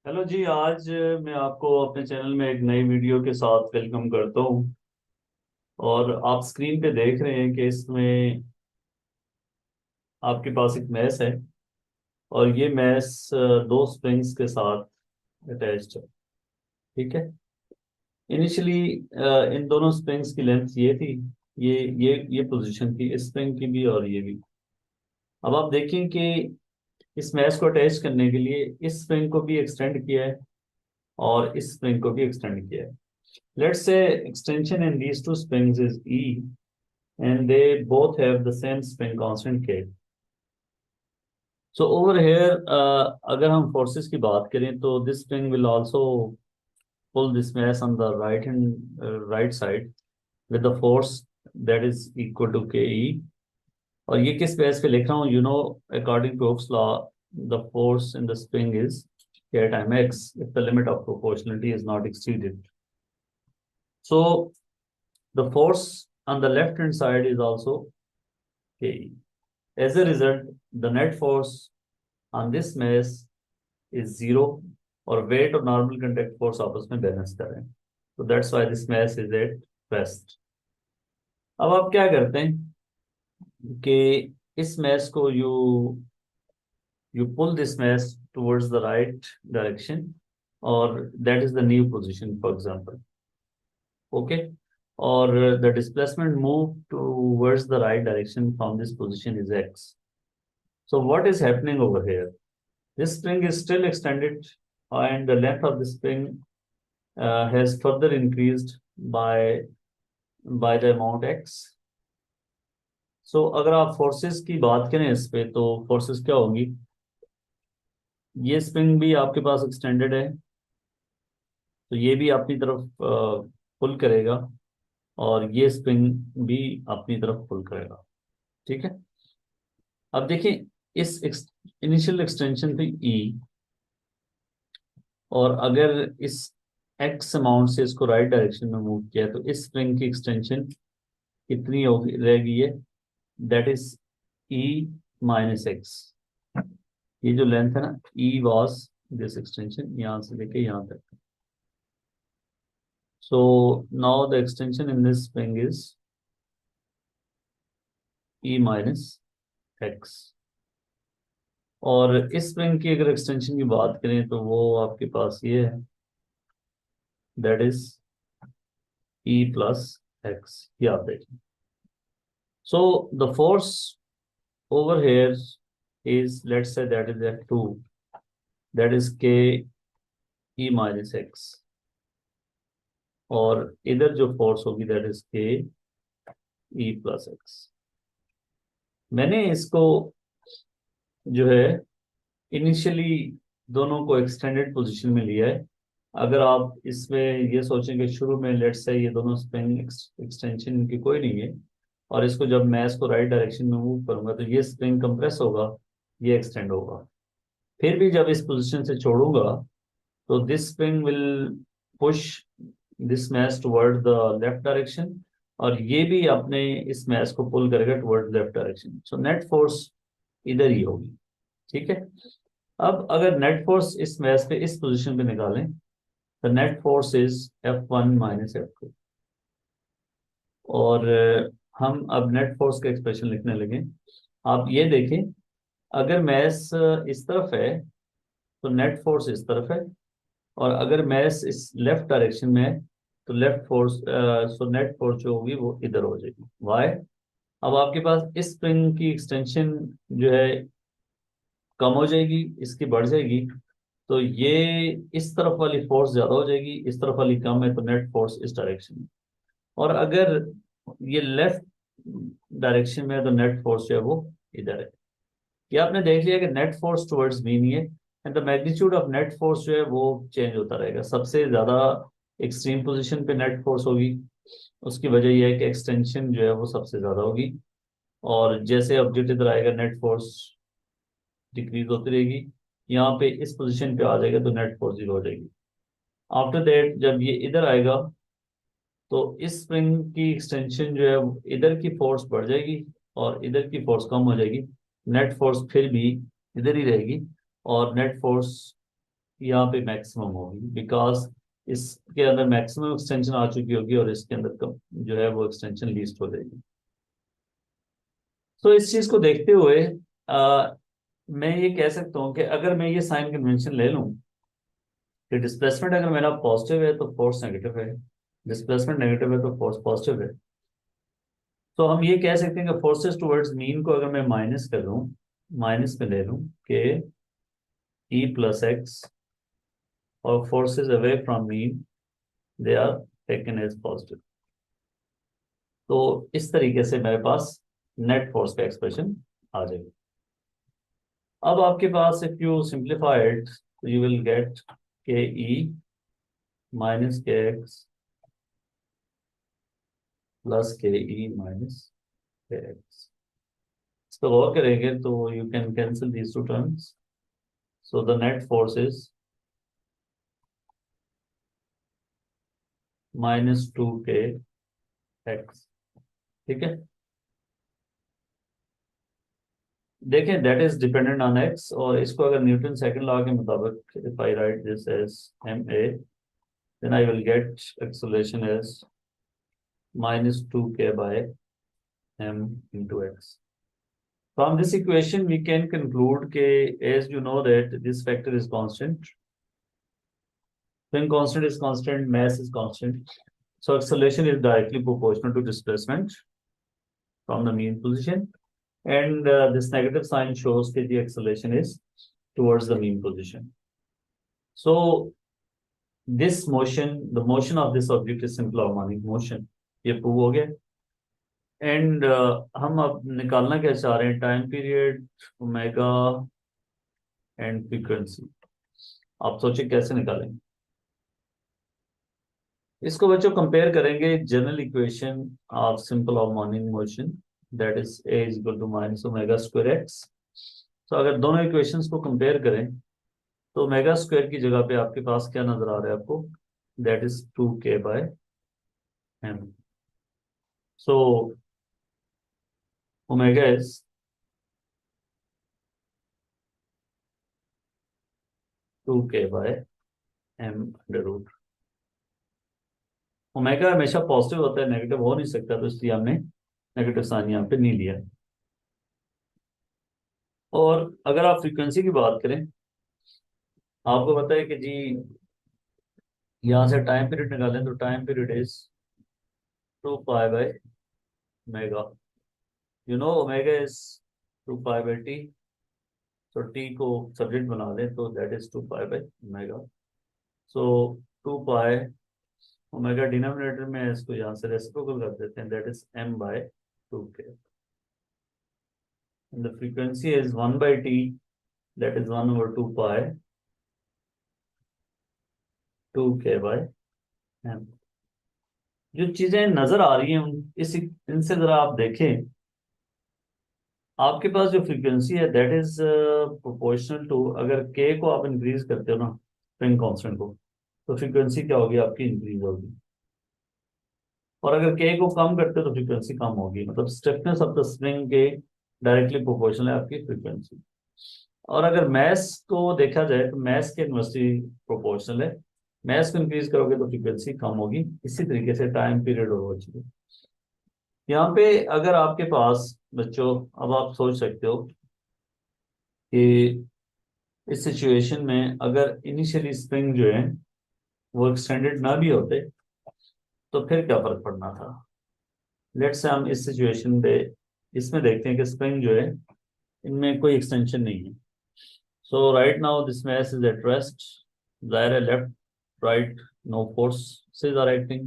Hello जी। आज मैं आपको अपने चैनल में एक नई वीडियो के साथ वेलकम करता हूँ। और आप स्क्रीन पे देख रहे हैं कि इसमें आपके पास एक मैस है और ये मैस दो स्प्रिंग्स के साथ अटैच्ड है। ठीक है। इनिशियली इन दोनों स्प्रिंग्स की लेंथ ये थी। ये पोजीशन थी इस स्प्रिंग की भी और ये भी। अब आप देखें कि इस मैस को अटैच करने के लिए इस स्प्रिंग को भी एक्सटेंड किया है और इस स्प्रिंग को भी एक्सटेंड किया है। Let's say extension in these two springs is E and they both have the same spring constant K. So over here, अगर हम forces की बात करें तो this spring will also pull this mass on the right side with the force that is equal to KE. और ये किस base पे लिख रहा हूँ? According to Hooke's law, the force in the spring is K time X if the limit of proportionality is not exceeded. So the force on the left hand side is also Ke. As a result, the net force on this mass is zero और weight और normal contact force आपस में balance कर रहे हैं। So that's why this mass is at rest. अब आप क्या करते हैं कि इस mass को you pull this mass towards the right direction or that is the new position for example. Okay. Or the displacement move towards the right direction from this position is x. So what is happening over here? This spring is still extended and the length of the spring has further increased by the amount x. So अगर आप forces की बात करें इस पे तो forces क्या होंगी? ये स्प्रिंग भी आपके पास एक्सटेंडेड है तो ये भी अपनी तरफ पुल करेगा और ये स्प्रिंग भी अपनी तरफ पुल करेगा। ठीक है। अब देखिए इस इनिशियल एक्सटेंशन पे ई और अगर इस एक्स अमाउंट से इसको राइट डायरेक्शन में मूव किया तो इस स्प्रिंग की एक्सटेंशन कितनी होगी रहेगी? ये that is E minus x. ये जो लेंथ है ना, ई वॉज दिस एक्सटेंशन यहाँ से लेके यहाँ तक। So now the extension in this spring is E minus x. और इस स्प्रिंग की अगर एक्सटेंशन की बात करें तो वो आपके पास ये है, that is E plus x. ये आप देखें। So the force over here is, let's say that is F2, that is K E minus X। और इधर जो फोर्स होगी that is K E plus x. मैंने इसको जो है इनिशियली दोनों को एक्सटेंडेड पोजीशन में लिया है। अगर आप इसमें ये सोचें कि शुरू में लेट्स से ये दोनों स्प्रिंग एक्सटेंशन इनकी कोई नहीं है और इसको जब मैं इसको राइट डायरेक्शन में मूव करूंगा तो ये स्प्रिंग कंप्रेस होगा, ये एक्सटेंड होगा। फिर भी जब इस पोजीशन से छोड़ूंगा तो this spring will push this mass toward the left direction और ये भी अपने इस मैस को पुल करेगा toward left direction. So net force इधर ही होगी। ठीक है। अब अगर नेट फोर्स इस मैस पे इस पोजीशन पे निकालें तो net force is F1 minus F2। और हम अब नेट फोर्स का एक्सप्रेशन लिखने लगे। आप ये देखें, अगर मैस इस तरफ है तो नेट फोर्स इस तरफ है और अगर मैस इस लेफ्ट डायरेक्शन में है तो left force so net force जो होगी वो इधर हो जाएगी। वाई? अब आपके पास इस स्प्रिंग की एक्सटेंशन जो है कम हो जाएगी, इसकी बढ़ जाएगी तो ये इस तरफ वाली फोर्स ज्यादा हो जाएगी, इस तरफ वाली कम है तो नेट फोर्स इस डायरेक्शन में। और अगर ये लेफ्ट डायरेक्शन में है तो नेट फोर्स जो है वो इधर है। ये आपने देख लिया कि नेट फोर्स टुवर्ड्स मी नहीं है and the magnitude of net force जो है वो चेंज होता रहेगा। सबसे ज्यादा एक्सट्रीम पोजीशन पे नेट फोर्स होगी, उसकी वजह यह है कि एक्सटेंशन जो है वो सबसे ज्यादा होगी और जैसे ऑब्जेक्ट इधर आएगा नेट फोर्स डिक्रीज होती रहेगी। यहाँ पे इस पोजीशन पे आ जाएगा तो नेट फोर्स जीरो हो जाएगी। आफ्टर दैट जब ये इधर आएगा तो इस स्प्रिंग की एक्सटेंशन जो है इधर की फोर्स बढ़ जाएगी और इधर की फोर्स कम हो जाएगी। नेट फोर्स फिर भी इधर ही रहेगी और नेट फोर्स यहाँ पे मैक्सिमम होगी, बिकॉज इसके अंदर मैक्सिमम एक्सटेंशन आ चुकी होगी और इसके अंदर कम जो है वो एक्सटेंशन लीस्ट हो जाएगी। तो इस चीज को देखते हुए मैं ये कह सकता हूँ कि अगर मैं ये साइन कन्वेंशन ले लूँ कि डिस्प्लेसमेंट अगर मेरा पॉजिटिव है तो फोर्स नेगेटिव है, डिस्प्लेसमेंट नेगेटिव है तो फोर्स पॉजिटिव है, तो हम ये कह सकते हैं कि फोर्सेस टुवर्ड्स मीन को अगर मैं माइनस कर लूँ, माइनस में ले लूँ कि ई प्लस एक्स, और forces away from mean they are taken as positive, तो इस तरीके से मेरे पास नेट फोर्स का एक्सप्रेशन आ जाएगा। अब आपके पास if you simplify it you will get K E minus K X plus K E minus K x. इस पर गौर करेंगे तो you can cancel these two terms, so the net force is minus two K X. ठीक है, देखें that is dependent on X, और इसको अगर न्यूटन सेकंड लॉ के मुताबिक if I write this as M A, then I will get acceleration as minus 2k by m into x. From this equation, we can conclude that, as you know, that this factor is constant. When constant is constant, mass is constant. So acceleration is directly proportional to displacement from the mean position. And this negative sign shows that the acceleration is towards the mean position. So this motion, the motion of this object is simple harmonic motion. ये prove हो गया। And हम अब निकालना क्या चाह रहे हैं, time period, omega and frequency. आप सोचिए कैसे निकालेंगे इसको बच्चों। कंपेयर करेंगे general equation of simple harmonic motion, that is A is equal to minus omega square X. तो अगर दोनों इक्वेशंस को कंपेयर करें तो ओमेगा स्क्वायर की जगह पे आपके पास क्या नजर आ रहा है आपको, that is 2k by M. So omega is 2k by M under root. Omega हमेशा पॉजिटिव होता है, नेगेटिव हो नहीं सकता, तो इसलिए हमने नेगेटिव साइन यहाँ पे नहीं लिया। और अगर आप फ्रीक्वेंसी की बात करें, आपको पता है कि जी यहाँ से टाइम पीरियड निकालें तो time period is 2 pi by omega. You know omega is 2 pi by T, तो टी को सब्जेक्ट बना दें तो that is 2 pi by omega. So 2 pi omega denominator में है, इसको यहाँ से रेसिप्रोकल कर देते हैं, that is m by 2k। and the frequency is 1 by t, that is 1 over 2 pi 2k by m। जो चीजें नजर आ रही हैं इस इनसे जरा आप देखें, आपके पास जो फ्रीक्वेंसी है दैट इज प्रोपोर्शनल टू, अगर k को आप इंक्रीज करते हो ना स्प्रिंग कांस्टेंट को, तो फ्रीक्वेंसी क्या होगी आपकी, इंक्रीज होगी। और अगर k को कम करते हो तो फ्रीक्वेंसी कम होगी, मतलब स्टिफनेस ऑफ द स्प्रिंग के डायरेक्टली प्रोपोर्शनल है आपकी फ्रीक्वेंसी। और अगर मैथ्स को देखा जाए तो मैथ्स के इन्वर्सली प्रोपोर्शनल है, मैथ्स को इंक्रीज करोगे तो फ्रीक्वेंसी कम होगी। इसी तरीके से टाइम पीरियड और हो चुके यहाँ पे। अगर आपके पास बच्चों, अब आप सोच सकते हो कि इस सिचुएशन में अगर इनिशियली स्प्रिंग जो है वो एक्सटेंडेड ना भी होते तो फिर क्या फर्क पड़ना था। लेट्स से हम इस सिचुएशन पे इसमें देखते हैं कि स्प्रिंग जो है इनमें कोई एक्सटेंशन नहीं है। So right now this mass is at rest. There left, right, no forces are acting.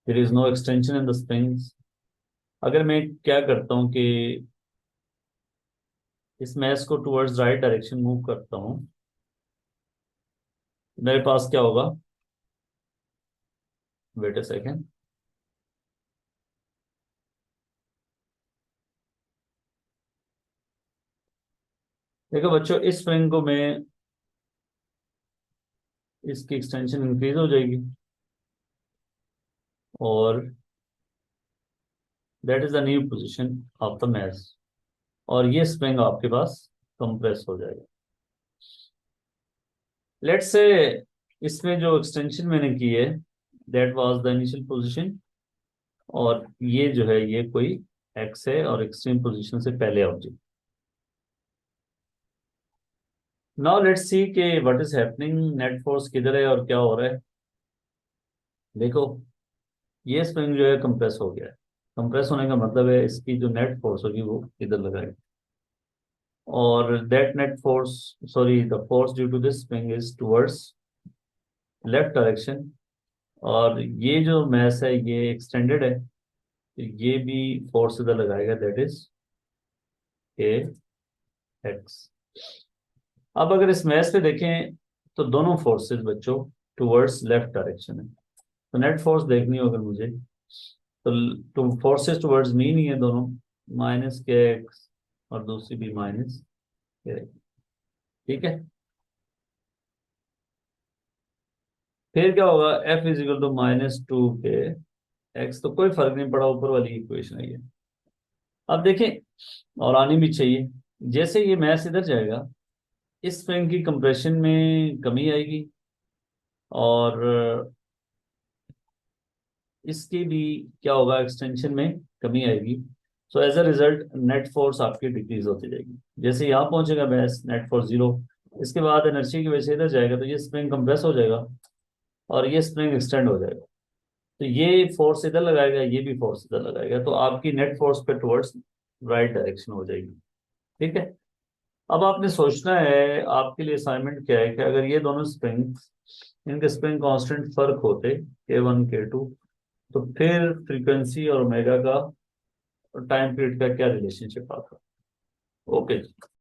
There is no extension in the springs. अगर मैं क्या करता हूँ कि इस मैस को टुवर्ड्स राइट डायरेक्शन मूव करता हूँ, मेरे पास क्या होगा, वेट अ सेकेंड। देखो बच्चों, इस स्प्रिंग को मैं, इसकी एक्सटेंशन इंक्रीज हो जाएगी और that is the new position of the mass, और ये स्प्रिंग आपके पास कंप्रेस हो जाएगा। लेट्स से इसमें जो एक्सटेंशन मैंने की है that was the initial position, और ये जो है ये कोई एक्स है और एक्सट्रीम पोजीशन से पहले ऑब्जेक्ट। नाउ लेट्स सी के what is happening, net force किधर है और क्या हो रहा है। देखो, ये स्प्रिंग जो है कंप्रेस हो गया है। कंप्रेस होने का मतलब है इसकी जो नेट फोर्स होगी वो इधर लगाएगी, और that net force, sorry the force due to this spring is towards left direction. और ये जो मैस है ये एक्सटेंडेड है, तो ये भी फोर्स इधर लगाएगा, दैट इज ए एक्स। अब अगर इस मैच पे देखें तो दोनों फोर्सेस बच्चों टुवर्ड्स लेफ्ट डायरेक्शन है। तो नेट फोर्स देखनी होगी मुझे, तो two forces towards mean he है दोनों, माइनस के एक्स और दूसरी भी माइनस के एक्स। ठीक है, फिर क्या होगा, F is equal to minus 2 K x, तो कोई फर्क नहीं पड़ा, ऊपर वाली इक्वेशन है ये। अब देखें, और आनी भी चाहिए, जैसे ये मैच इधर जाएगा इस स्प्रिंग की कंप्रेशन में कमी आएगी, और इसकी भी क्या होगा, एक्सटेंशन में कमी आएगी। So as a result net force आपकी डिक्रीज होती जाएगी। जैसे यहाँ पहुंचेगा बेस नेट फोर्स जीरो, इसके बाद एनर्जी की वजह से इधर जाएगा तो ये स्प्रिंग कंप्रेस हो जाएगा और ये स्प्रिंग एक्सटेंड हो जाएगा। तो ये फोर्स इधर लगाएगा, ये भी फोर्स इधर लगाएगा, तो आपकी नेट फोर्स पे टुवर्ड्स राइट डायरेक्शन हो जाएगी। ठीक है, अब आपने सोचना है, आपके लिए असाइनमेंट क्या है कि अगर ये दोनों स्प्रिंग, इनके स्प्रिंग कांस्टेंट फर्क होते K1 K2, तो फिर फ्रीक्वेंसी और ओमेगा का और टाइम पीरियड का क्या रिलेशनशिप आता। ओके।